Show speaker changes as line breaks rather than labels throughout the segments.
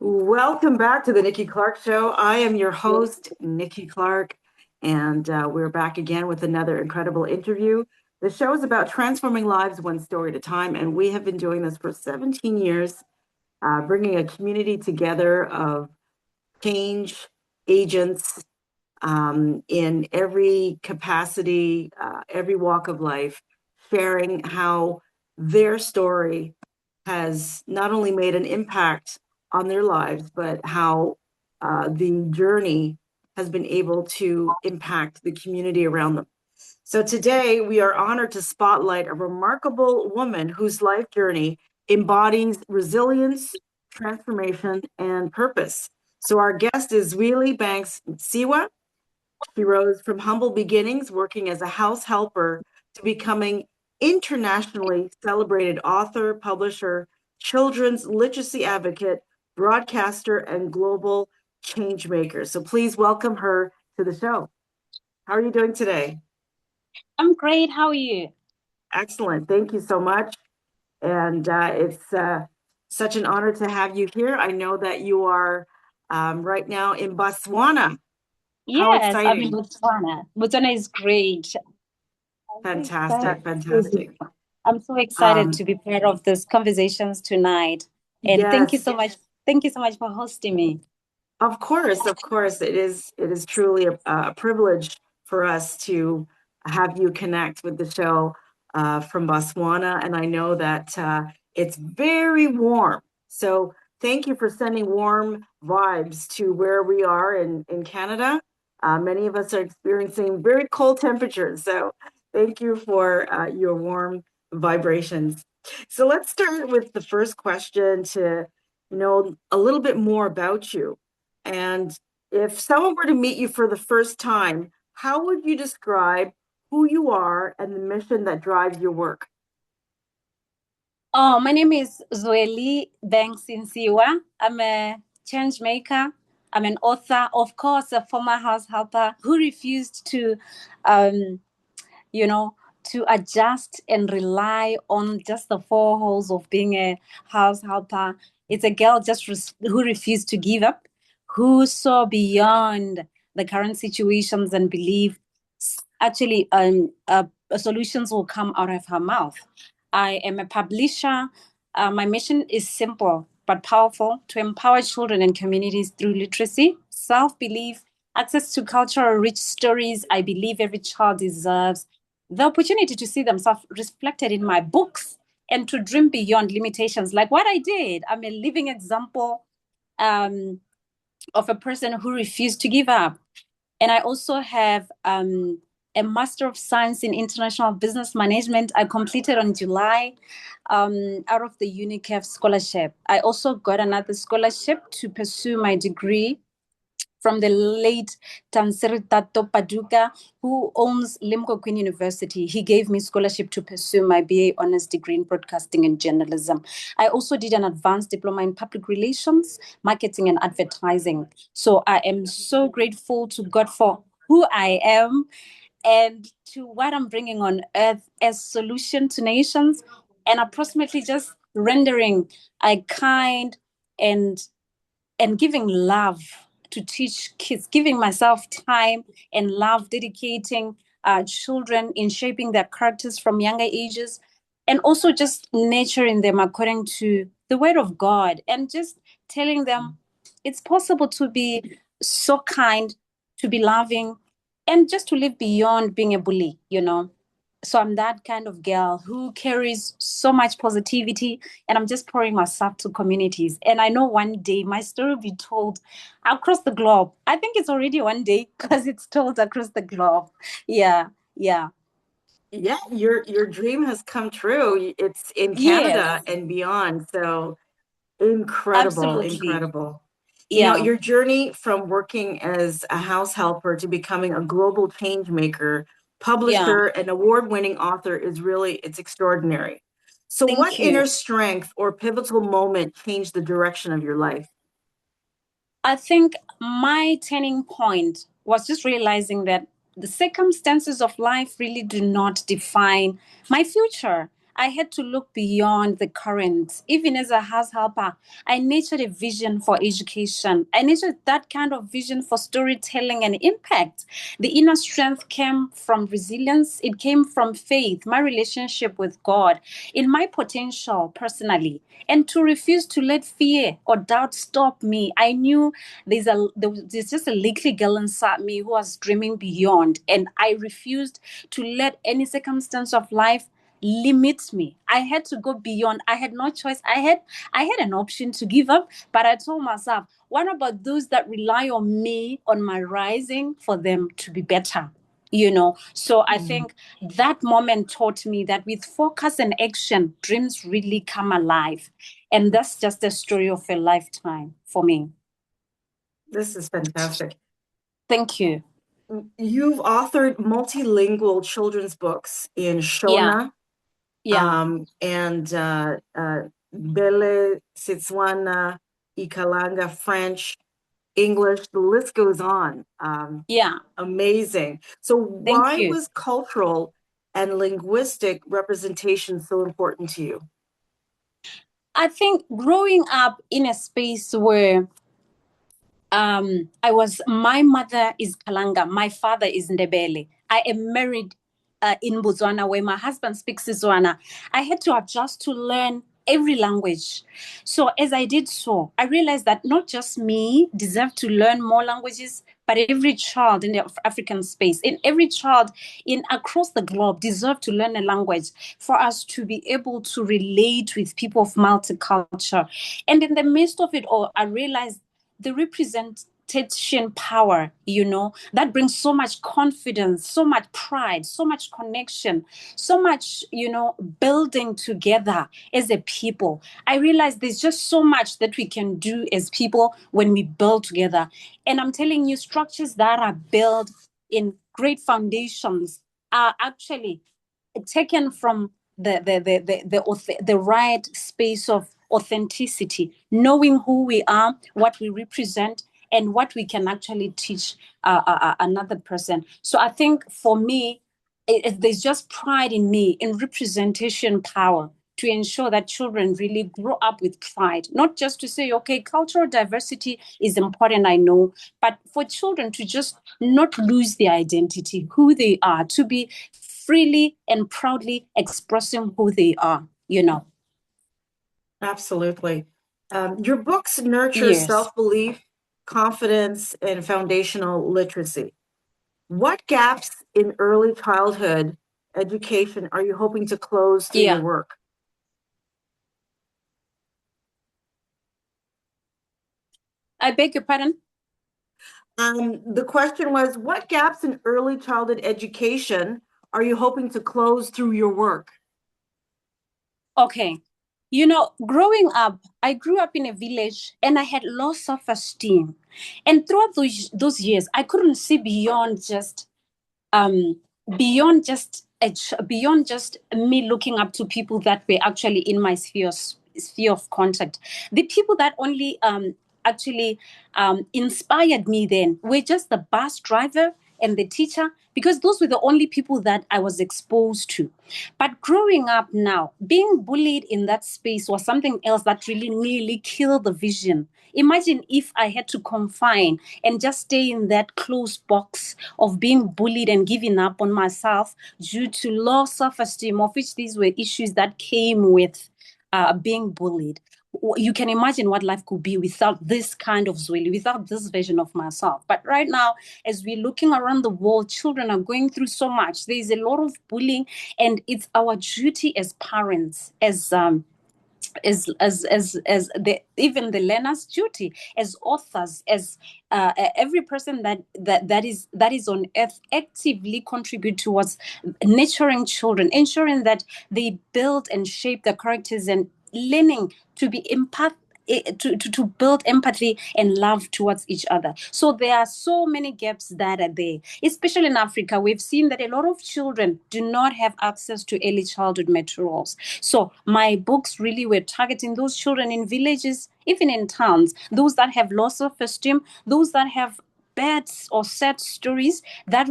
Welcome back to the Nikki Clarke Show. I am your host, Nikki Clarke, and we're back again with another incredible interview. The show is about transforming lives one story at a time, and we have been doing this for 17 years, bringing a community together of change agents in every capacity, every walk of life, sharing how their story has not only made an impact on their lives, but how the journey has been able to impact the community around them. So today we are honored to spotlight a remarkable woman whose life journey embodies resilience, transformation, and purpose. So our guest is Zwelihle Banks Nsiiwa. She rose from humble beginnings, working as a house helper, to becoming internationally celebrated author, publisher, children's literacy advocate, broadcaster, and global change maker. So please welcome her to the show. How are you doing today?
I'm great. How are you?
Excellent. Thank you so much. And it's such an honor to have you here. I know that you are right now in Botswana. How
Yes, I'm in
exciting.
Botswana. Botswana is great. I'm so
Fantastic,
excited.
fantastic.
I'm so excited
Um,
to be part of these conversations tonight. And thank you
yes,
so much. Thank you so much for hosting me.
of course, of course. It is truly a privilege for us to have you connect with the show from Botswana. And I know that it's very warm. So thank you for sending warm vibes to where we are in Canada. Many of us are experiencing very cold temperatures. So thank you for your warm vibrations. So let's start with the first question to know a little bit more about you. And if someone were to meet you for the first time, how would you describe who you are and the mission that drives your work?
Oh, my name is Zwelihle Banks Nsiiwa. I'm a change maker. I'm an author, of course, a former house helper who refused um, you know, to adjust and rely on just the four walls of being a house helper. It's a girl who refused to give up, who saw beyond the current situations and believed actually solutions will come out of her mouth. I am a publisher. My mission is simple but powerful to empower children and communities through literacy, self belief, access to cultural rich stories. I believe every child deserves the opportunity to see themselves reflected in my books and to dream beyond limitations like what I did. I'm a living example um, of a person who refused to give up. And I also have a Master of Science in International Business Management. I completed on July out of the UNICEF scholarship. I also got another scholarship to pursue my degree from the late Tansiri Tato Paduka, who owns Limco Queen University. He gave me scholarship to pursue my BA honors degree in broadcasting and journalism. I also did an advanced diploma in public relations, marketing, and advertising. So I am so grateful to God for who I am and to what I'm bringing on earth as solution to nations, and approximately just rendering a kind and giving love to teach kids, giving myself time and love, dedicating children in shaping their characters from younger ages, and also just nurturing them according to the word of God, and just telling them it's possible to be so kind, to be loving, and just to live beyond being a bully. So I'm that kind of girl who carries so much positivity, and I'm just pouring myself to communities. And I know one day my story will be told across the globe. I think it's already one day because it's told across the globe. Yeah, yeah.
Yeah, your dream has come true. It's in
Yes,
Canada and beyond. So incredible,
absolutely.
incredible.
Yeah,
Your journey from working as a house helper to becoming a global change maker,
yeah.
publisher, and award-winning author is really, it's extraordinary. So what
Thank you.
inner strength or pivotal moment changed the direction of your life?
I think my turning point was just realizing that the circumstances of life really do not define my future. I had to look beyond the current. Even as a house helper, I nurtured a vision for education. I nurtured that kind of vision for storytelling and impact. The inner strength came from resilience. It came from faith, my relationship with God, in my potential personally, and to refuse to let fear or doubt stop me. I knew there's just a little girl inside me who was dreaming beyond, and I refused to let any circumstance of life limit me. I had to go beyond. I had no choice. I had an option to give up, but I told myself, what about those that rely on me, on my rising, for them to be better? So I think that moment taught me that with focus and action, dreams really come alive. And that's just a story of a lifetime for me.
This is fantastic.
Thank you.
You've authored multilingual children's books in Shona, and Ndebele, Setswana, Ikalanga, French, English. The list goes on. Amazing. So why was cultural and linguistic representation so important to you?
I think growing up in a space where my mother is Ikalanga, my father is Ndebele. I am married in Botswana, where my husband speaks Setswana. I had to adjust to learn every language. So as I did so, I realized that not just me deserve to learn more languages, but every child in the African space, and every child across the globe deserve to learn a language for us to be able to relate with people of multicultural. And in the midst of it all, I realized the representation power, that brings so much confidence, so much pride, so much connection, so much, building together as a people. I realize there's just so much that we can do as people when we build together. And I'm telling you, structures that are built in great foundations are actually taken from the right space of authenticity, knowing who we are, what we represent, and what we can actually teach another person. So I think for me, there's just pride in me in representation power to ensure that children really grow up with pride, not just to say, okay, cultural diversity is important, I know, but for children to just not lose their identity, who they are, to be freely and proudly expressing who they are,
Absolutely. Your books nurture self-belief, confidence, and foundational literacy. What gaps in early childhood education are you hoping to close through your work?
I beg your pardon?
The question was, what gaps in early childhood education are you hoping to close through your work?
Okay. Growing up, I grew up in a village and I had low self-esteem. And throughout those years, I couldn't see beyond just beyond just me looking up to people that were actually in my sphere of contact. The people that only actually inspired me then were just the bus driver and the teacher, because those were the only people that I was exposed to. But growing up now, being bullied in that space was something else that really nearly killed the vision. Imagine if I had to confine and just stay in that closed box of being bullied and giving up on myself due to low self-esteem, of which these were issues that came with being bullied. You can imagine what life could be without this kind of Zweli, without this version of myself. But right now, as we're looking around the world, children are going through so much. There's a lot of bullying, and it's our duty as parents, as even the learner's duty, as authors, as every person that is on earth, actively contribute towards nurturing children, ensuring that they build and shape their characters and learning to be to build empathy and love towards each other. So there are so many gaps that are there, especially in Africa. We've seen that a lot of children do not have access to early childhood materials. So my books really were targeting those children in villages, even in towns, those that have low self-esteem, those that have bad or sad stories that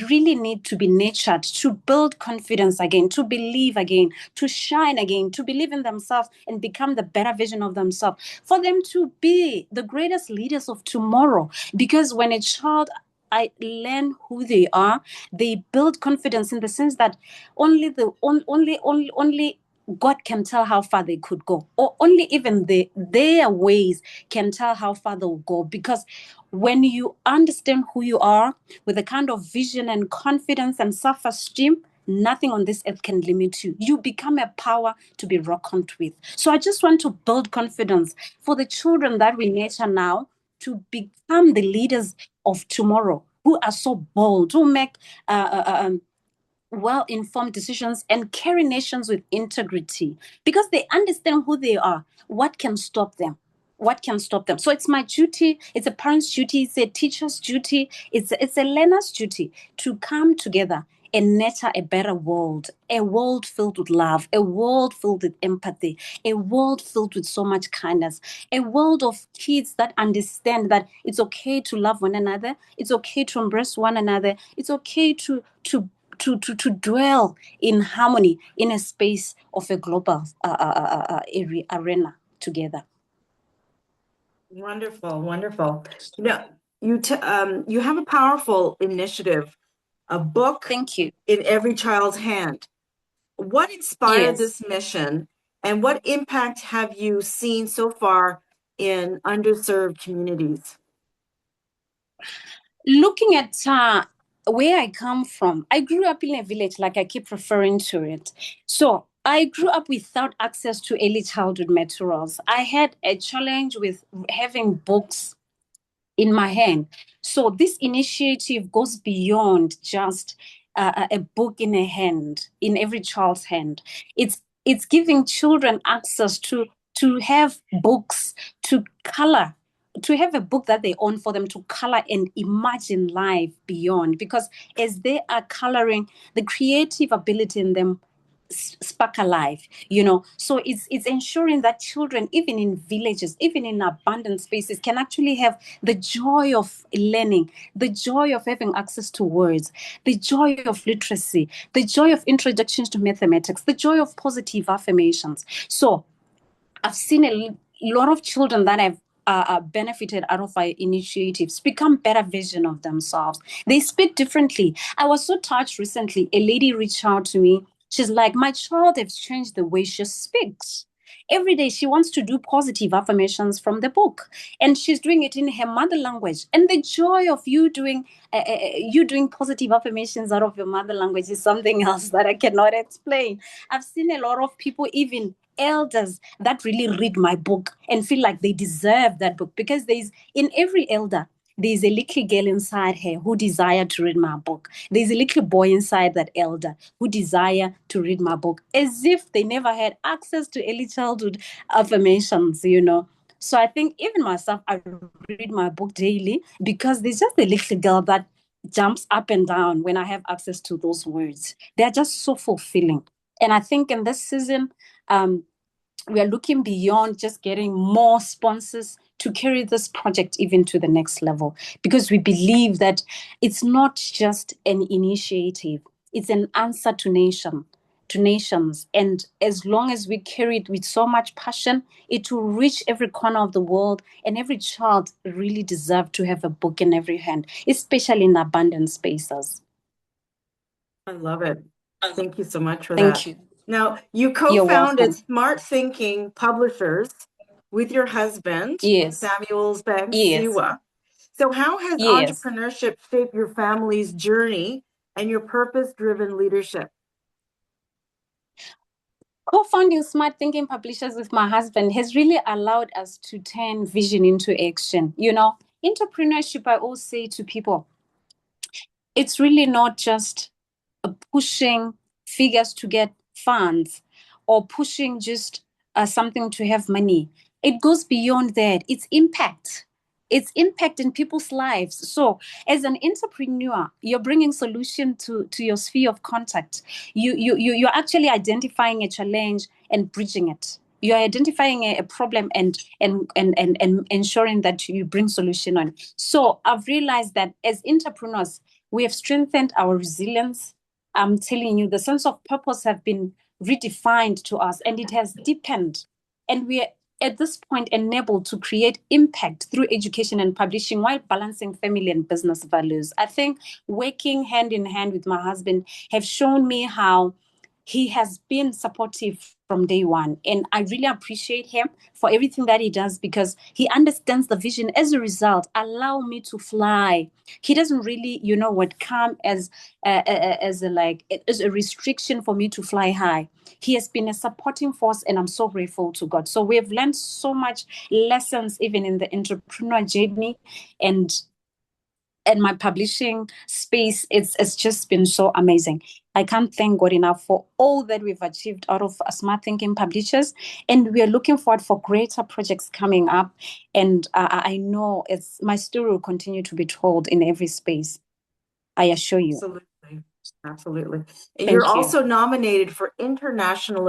really need to be nurtured to build confidence again, to believe again, to shine again, to believe in themselves and become the better version of themselves, for them to be the greatest leaders of tomorrow. Because when a child I learn who they are, they build confidence in the sense that only God can tell how far they could go, or only even their ways can tell how far they'll go. Because when you understand who you are with a kind of vision and confidence and self-esteem, nothing on this earth can limit you. You become a power to be reckoned with. So I just want to build confidence for the children that we nurture now to become the leaders of tomorrow, who are so bold, who make well-informed decisions and carry nations with integrity, because they understand who they are. What can stop them? What can stop them? So it's my duty, it's a parent's duty, it's a teacher's duty, it's a learner's duty to come together and nurture a better world, a world filled with love, a world filled with empathy, a world filled with so much kindness, a world of kids that understand that it's okay to love one another, it's okay to embrace one another, it's okay to dwell in harmony in a space of a global arena together.
Wonderful, wonderful. You have a powerful initiative, a book.
Thank you.
In every child's hand. What inspired this mission, and what impact have you seen so far in underserved communities?
Looking at where I come from, I grew up in a village, like I keep referring to it. So I grew up without access to early childhood materials. I had a challenge with having books in my hand. So this initiative goes beyond just a book in a hand, in every child's hand. It's giving children access to have books, to color, to have a book that they own for them to color and imagine life beyond. Because as they are coloring, the creative ability in them spark alive, so it's ensuring that children, even in villages, even in abandoned spaces, can actually have the joy of learning, the joy of having access to words, the joy of literacy, the joy of introductions to mathematics, the joy of positive affirmations. So I've seen a lot of children that have benefited out of our initiatives become better version of themselves. They speak differently. I was so touched recently. A lady reached out to me. She's like, my child has changed the way she speaks. Every day she wants to do positive affirmations from the book, and she's doing it in her mother language. And the joy of you doing positive affirmations out of your mother language is something else that I cannot explain. I've seen a lot of people, even elders, that really read my book and feel like they deserve that book, because in every elder there's a little girl inside her who desire to read my book. There's a little boy inside that elder who desire to read my book, as if they never had access to early childhood affirmations. So I think even myself, I read my book daily because there's just a little girl that jumps up and down when I have access to those words. They're just so fulfilling. And I think in this season, we are looking beyond just getting more sponsors to carry this project even to the next level, because we believe that it's not just an initiative, it's an answer to nations. And as long as we carry it with so much passion, it will reach every corner of the world, and every child really deserves to have a book in every hand, especially in abandoned spaces.
I love it. Thank you so much for
Thank
that.
you.
Now, you
You're
co-founded
welcome.
Smart Thinking Publishers with your husband,
Yes.
Zwelihle Banks
Yes.
Nsiiwa. So how has
Yes.
entrepreneurship shaped your family's journey and your purpose-driven leadership?
Co-founding Smart Thinking Publishers with my husband has really allowed us to turn vision into action. Entrepreneurship, I always say to people, it's really not just pushing figures to get funds, or pushing just something to have money. It goes beyond that. It's impact. It's impact in people's lives. So as an entrepreneur, you're bringing solution to your sphere of contact. You're actually identifying a challenge and bridging it. You're identifying a problem and ensuring that you bring solution on. So I've realized that as entrepreneurs, We have strengthened our resilience. I'm telling you, the sense of purpose have been redefined to us, and it has deepened. And we are at this point enabled to create impact through education and publishing while balancing family and business values. I think working hand in hand with my husband have shown me how he has been supportive from day one. And I really appreciate him for everything that he does because he understands the vision. As a result, allow me to fly. He doesn't really, come as a restriction for me to fly high. He has been a supporting force, and I'm so grateful to God. So we have learned so much lessons even in the entrepreneur journey, and my publishing space. It's just been so amazing. I can't thank God enough for all that we've achieved out of Smart Thinking Publishers, and we are looking forward for greater projects coming up. And I know my story will continue to be told in every space. I assure you.
Absolutely. Absolutely.
Thank
You're
you.
also nominated for international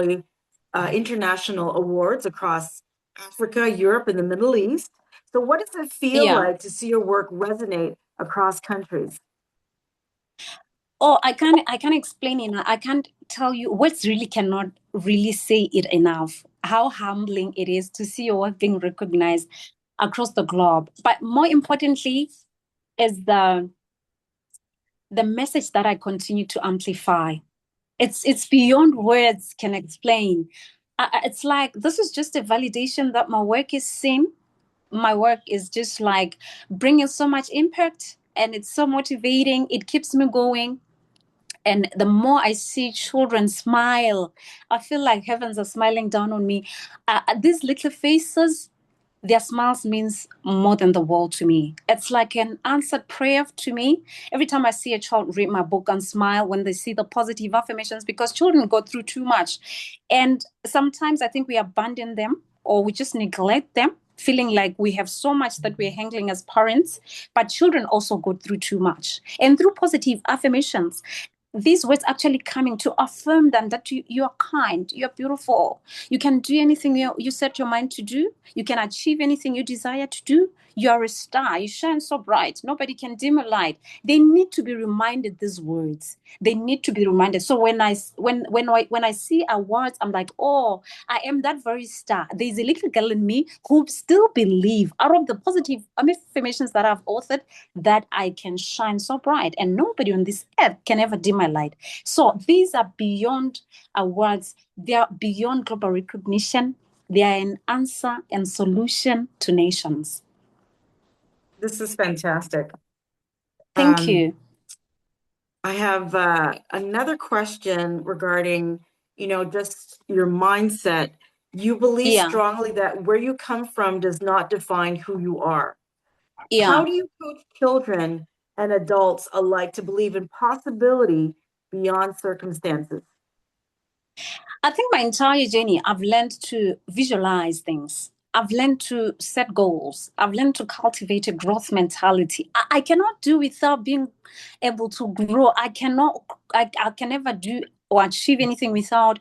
awards across Africa, Europe, and the Middle East. So what does it feel like to see your work resonate across countries?
Oh, I can't explain it. I can't tell you. Words really cannot really say it enough. How humbling it is to see your work being recognized across the globe. But more importantly, is the message that I continue to amplify. It's beyond words can explain. It's like this is just a validation that my work is seen. My work is just like bringing so much impact, and it's so motivating. It keeps me going. And the more I see children smile, I feel like heavens are smiling down on me. These little faces, their smiles means more than the world to me. It's like an answered prayer to me. Every time I see a child read my book and smile when they see the positive affirmations, because children go through too much. And sometimes I think we abandon them or we just neglect them, feeling like we have so much that we're handling as parents, but children also go through too much. And through positive affirmations, these words actually coming to affirm them that you are kind, you're beautiful, you can do anything you set your mind to do, you can achieve anything you desire to do, you are a star, you shine so bright, nobody can dim a light. They need to be reminded these words. They need to be reminded. So when I see awards, I'm like, oh, I am that very star. There's a little girl in me who still believe out of the positive affirmations that I've authored that I can shine so bright and nobody on this earth can ever dim my light. So these are beyond awards. They are beyond global recognition. They are an answer and solution to nations.
This is fantastic.
Thank you.
I have another question regarding, just your mindset. You believe strongly that where you come from does not define who you are. How do you coach children and adults alike to believe in possibility beyond circumstances?
I think my entire journey, I've learned to visualize things. I've learned to set goals. I've learned to cultivate a growth mentality. I cannot do without being able to grow. I can never do or achieve anything without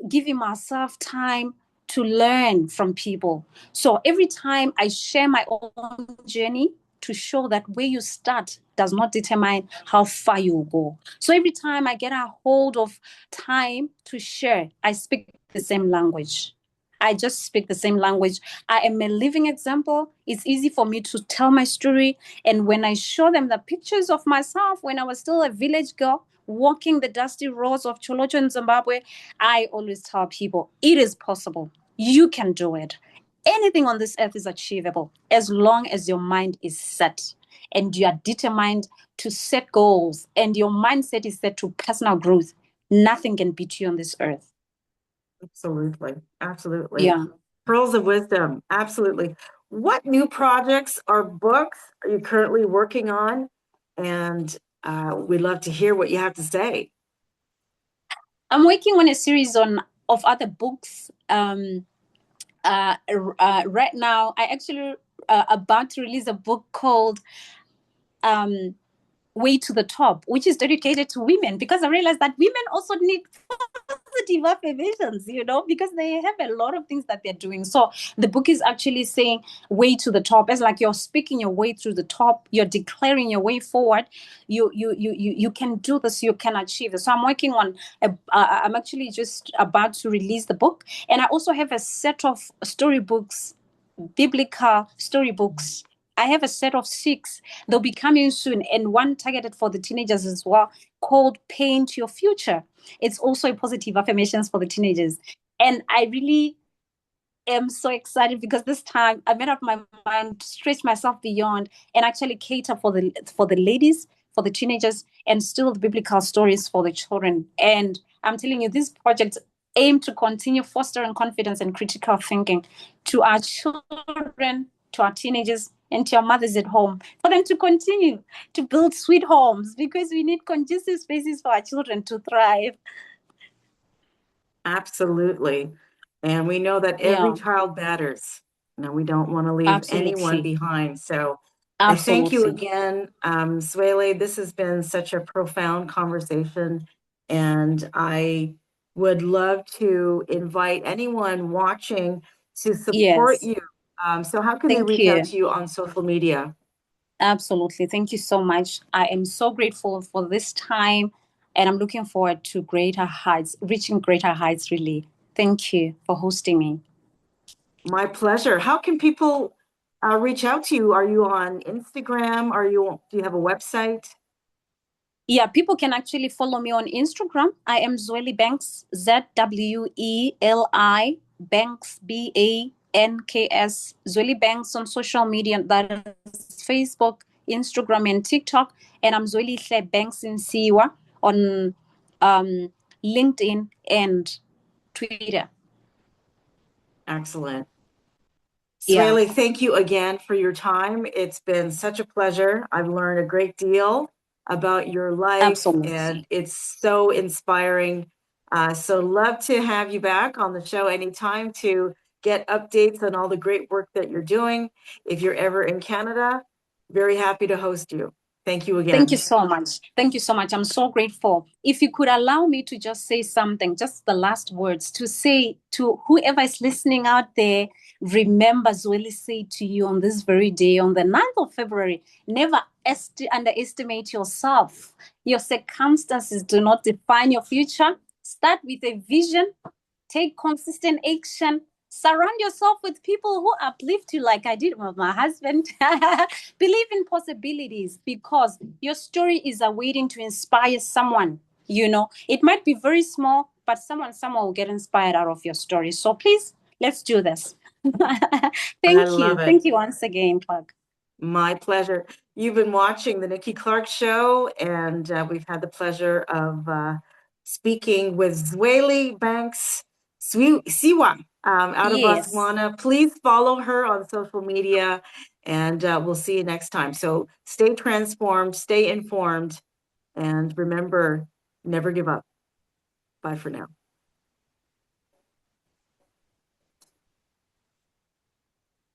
giving myself time to learn from people. So every time I share my own journey, to show that where you start does not determine how far you will go. So every time I get a hold of time to share, I speak the same language. I just speak the same language. I am a living example. It's easy for me to tell my story. And when I show them the pictures of myself when I was still a village girl, walking the dusty roads of Cholocho in Zimbabwe, I always tell people, it is possible. You can do it. Anything on this earth is achievable as long as your mind is set and you are determined to set goals and your mindset is set to personal growth. Nothing can beat you on this earth.
Absolutely. Absolutely.
Yeah.
Pearls of wisdom. Absolutely. What new projects or books are you currently working on? And we'd love to hear what you have to say.
I'm working on a series of other books. Right now, I actually about to release a book called Way to the Top, which is dedicated to women, because I realized that women also need positive affirmations, because they have a lot of things that they're doing. So the book is actually saying way to the top. It's like you're speaking your way through the top. You're declaring your way forward. You can do this. You can achieve this. So I'm working on. I'm actually just about to release the book, and I also have a set of storybooks, biblical storybooks. I have a set of 6. They'll be coming soon, and one targeted for the teenagers as well, called Paint Your Future. It's also a positive affirmations for the teenagers. And I really am so excited because this time I made up my mind to stretch myself beyond and actually cater for the ladies, for the teenagers, and still the biblical stories for the children. And I'm telling you, these projects aim to continue fostering confidence and critical thinking to our children, to our teenagers, and to our mothers at home, for them to continue to build sweet homes, because we need conducive spaces for our children to thrive.
Absolutely. And we know that every
Yeah,
child matters. We don't want to leave anyone
absolutely.
behind. So I thank you
Absolutely.
again, Zwelihle. This has been such a profound conversation. And I would love to invite anyone watching to support
Yes.
you. So how can they
Thank
reach out
you.
to you on social media?
Absolutely. Thank you so much. I am so grateful for this time, and I'm looking forward to greater heights, reaching greater heights, really. Thank you for hosting me.
My pleasure. How can people reach out to you? Are you on Instagram? Do you have a website?
Yeah, people can actually follow me on Instagram. I am Zweli Banks, Zweli Banks, Banks, Zweli Banks on social media. That is Facebook, Instagram, and TikTok. And I'm Zwelihle Banks Nsiiwa on LinkedIn and Twitter.
Excellent.
Yeah,
Zwelihle, thank you again for your time. It's been such a pleasure. I've learned a great deal about your life, and
absolutely.
it's so inspiring. So love to have you back on the show anytime to get updates on all the great work that you're doing. If you're ever in Canada, very happy to host you. Thank you
Thank you
again.
so much. Thank you so much. I'm so grateful. If you could allow me to just say something, just the last words to say to whoever is listening out there, remember Zweli said to you on this very day, on the 9th of February, never underestimate yourself. Your circumstances do not define your future. Start with a vision, take consistent action, surround yourself with people who uplift you, like I did with my husband. Believe in possibilities, because your story is awaiting to inspire someone. It might be very small, but someone will get inspired out of your story. So please, let's do this.
I
Thank you.
love it.
Thank you once again, Clark.
My pleasure. You've been watching the Nikki Clarke Show, and we've had the pleasure of speaking with Zwelihle Banks Nsiiwa out of
Yes.
Botswana. Please follow her on social media, and we'll see you next time. So stay transformed, stay informed, and remember, never give up. Bye for now.